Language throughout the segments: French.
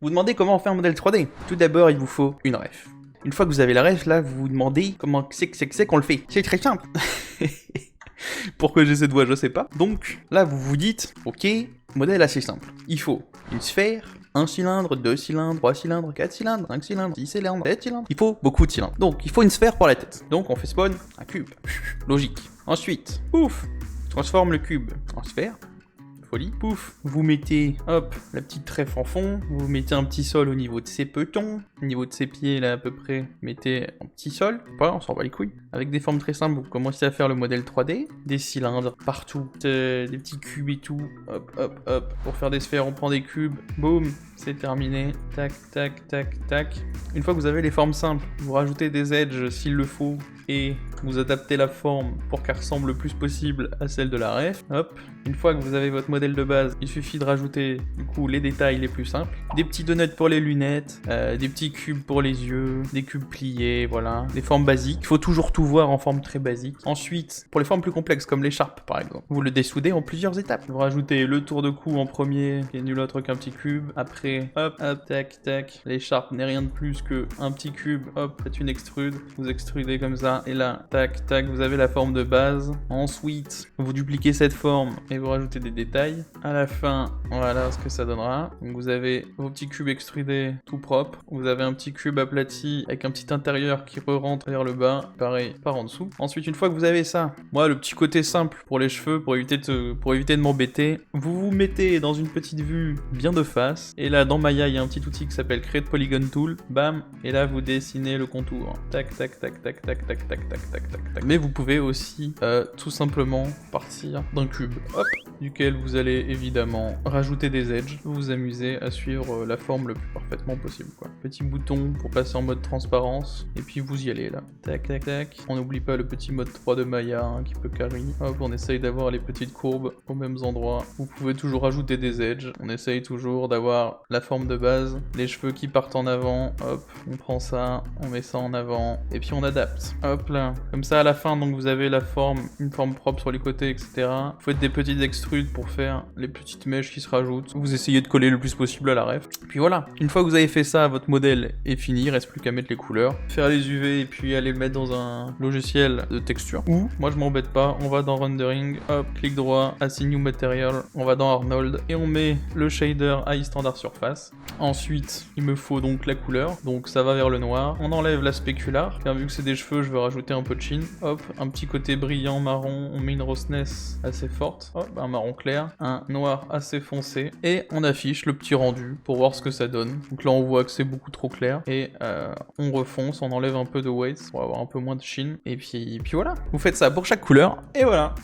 Vous demandez comment on fait un modèle 3D. Tout d'abord, il vous faut une ref. Une fois que vous avez la ref, là, vous vous demandez comment c'est qu'on le fait. C'est très simple. Pourquoi j'ai cette voix, je sais pas. Donc, là, vous vous dites, ok, modèle assez simple. Il faut une sphère, un cylindre, 2 cylindres, 3 cylindres, 4 cylindres, 5 cylindres, 6 cylindres, 7 cylindres. Il faut beaucoup de cylindres. Donc, il faut une sphère pour la tête. Donc, on fait spawn un cube. Logique. Ensuite, pouf, transforme le cube en sphère. Folie. Pouf, vous mettez, hop, la petite trèfle en fond, vous mettez un petit sol au niveau de ses petons, au niveau de ses pieds, là, à peu près, mettez un petit sol, pas, on s'en bat les couilles. Avec des formes très simples, vous commencez à faire le modèle 3D, des cylindres partout, des petits cubes et tout, hop, hop, hop. Pour faire des sphères, on prend des cubes, boum, c'est terminé, tac, tac, tac, tac. Une fois que vous avez les formes simples, vous rajoutez des edges s'il le faut, et vous adaptez la forme pour qu'elle ressemble le plus possible à celle de la ref. Hop. Une fois que vous avez votre modèle de base, il suffit de rajouter du coup les détails les plus simples. Des petits donuts pour les lunettes, des petits cubes pour les yeux, des cubes pliés, voilà. Des formes basiques. Il faut toujours tout voir en forme très basique. Ensuite, pour les formes plus complexes comme l'écharpe par exemple, vous le dessoudez en plusieurs étapes. Vous rajoutez le tour de cou en premier, qui est nul autre qu'un petit cube. Après, hop, hop, tac, tac. L'écharpe n'est rien de plus qu'un petit cube. Hop, faites une extrude. Vous extrudez comme ça. Et là, tac, tac, vous avez la forme de base. Ensuite, vous dupliquez cette forme et vous rajoutez des détails. À la fin, voilà ce que ça donnera. Donc vous avez vos petits cubes extrudés tout propres. Vous avez un petit cube aplati avec un petit intérieur qui re-rentre vers le bas. Pareil, par en dessous. Ensuite, une fois que vous avez ça, moi, le petit côté simple pour les cheveux, pour éviter de m'embêter, vous vous mettez dans une petite vue bien de face. Et là, dans Maya, il y a un petit outil qui s'appelle Create Polygon Tool. Bam. Et là, vous dessinez le contour. Tac, tac, tac, tac, tac, tac, tac, tac, tac, tac, tac. Mais vous pouvez aussi tout simplement partir d'un cube, hop, duquel vous allez évidemment rajouter des edges, vous amuser à suivre la forme le plus parfaitement possible, quoi. Petit bouton pour passer en mode transparence, et puis vous y allez là. Tac, tac, tac. On n'oublie pas le petit mode 3 de Maya hein, qui peut carry. Hop, on essaye d'avoir les petites courbes aux mêmes endroits. Vous pouvez toujours rajouter des edges. On essaye toujours d'avoir la forme de base, les cheveux qui partent en avant. Hop, on prend ça, on met ça en avant, et puis on adapte. Hop là, comme ça à la fin, donc vous avez la forme, une forme propre sur les côtés, etc. Vous faites des petites extrudes pour faire les petites mèches qui se rajoutent. Vous essayez de coller le plus possible à la ref. Puis voilà, une fois que vous avez fait ça, votre modèle est fini, il reste plus qu'à mettre les couleurs, faire les UV et puis aller le mettre dans un logiciel de texture. Ou, moi je m'embête pas, on va dans Rendering, hop, clic droit, Assign New Material, on va dans Arnold et on met le shader High Standard Surface. Ensuite, il me faut donc la couleur, donc ça va vers le noir. On enlève la spécular, car vu que c'est des cheveux, je veux rajouter un peu de sheen. Hop, un petit côté brillant marron, on met une roughness assez forte. Hop, un marron clair, un noir assez foncé. Et on affiche le petit rendu pour voir ce que ça donne. Donc là, on voit que c'est beaucoup trop clair. Et on refonce, on enlève un peu de weight pour avoir un peu moins de sheen. Et puis voilà. Vous faites ça pour chaque couleur. Et voilà,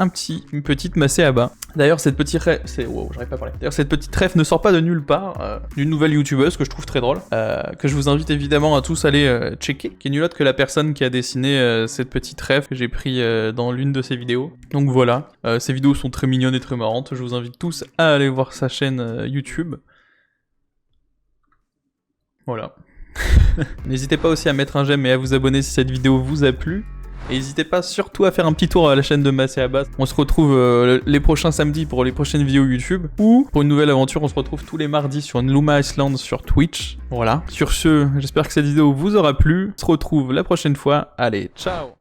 une petite massée à bas. D'ailleurs, cette petite ref, wow, j'arrive pas à parler. D'ailleurs, cette petite ref ne sort pas de nulle part, d'une nouvelle youtubeuse que je trouve très drôle, que je vous invite évidemment à tous aller checker, qui est nulle autre que la personne qui a dessiné cette petite ref que j'ai pris dans l'une de ses vidéos. Donc voilà, ces vidéos sont très mignonnes et très marrantes, je vous invite tous à aller voir sa chaîne YouTube. Voilà. N'hésitez pas aussi à mettre un j'aime et à vous abonner si cette vidéo vous a plu. Et n'hésitez pas surtout à faire un petit tour à la chaîne de Massé à Basse. On se retrouve les prochains samedis pour les prochaines vidéos YouTube. Ou pour une nouvelle aventure, on se retrouve tous les mardis sur Nluma Island sur Twitch. Voilà. Sur ce, j'espère que cette vidéo vous aura plu. On se retrouve la prochaine fois. Allez, ciao!